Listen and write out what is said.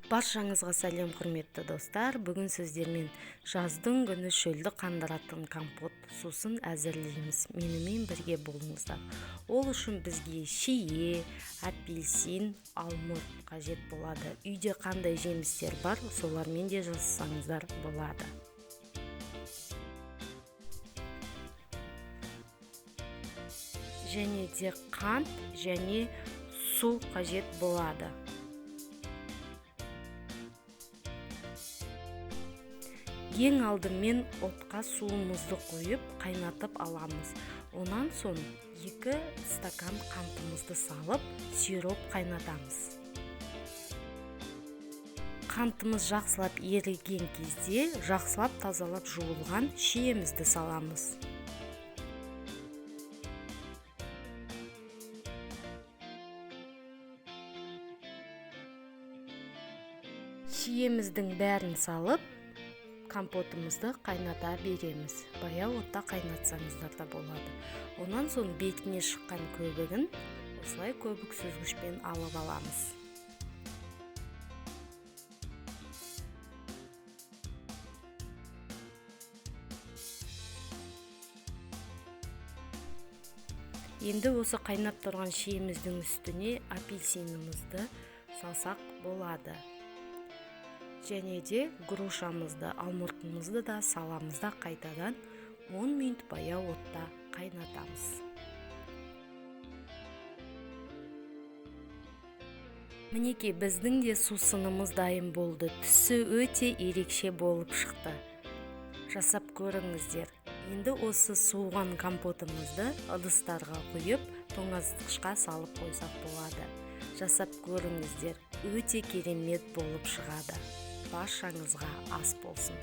Баршаңызға сәлем, құрметті достар. Бүгін сіздермен жаздың күні шөлді қандыратын компот сусын әзірлейміз. Менімен бірге болыңыздар. Ол үшін бізге шие, апельсин, алмұрт қажет болады. Үйде қандай жемістер бар, солармен де жазсаңыздар болады. Және де қант және су қажет болады. Ең алдымен отқа суымызды қойып қайнатып аламыз. Онан соң 2 стакан қантымызды салып, сироп қайнатамыз. Қантымыз жақсылап еріген кезде жақсылап тазалап жуылған шиемізді саламыз. Шиеміздің бәрін салып, компотымызды қайната береміз. Баяу отта қайнатсаңыздар да болады. Онан соң бетіне шыққан көбігін осылай көбік сүзгішпен алып аламыз. Енді осы қайнап тұрған шиеміздің үстіне апельсинімізді салсақ болады. Және де грушамызды, алмұртымызды да саламыз да қайтадан 10 минут баяу отта қайнатамыз. Мінекей, біздің де сусынымыз дайын болды. Түсі өте ерекше болып шықты. Жасап көріңіздер. Енді осы суыған компотымызды ыдыстарға құйып, тоңазытқышқа салып қойсақ болады. Жасап көріңіздер. Өте керемет болып шығады. Баршаңызға ас болсын.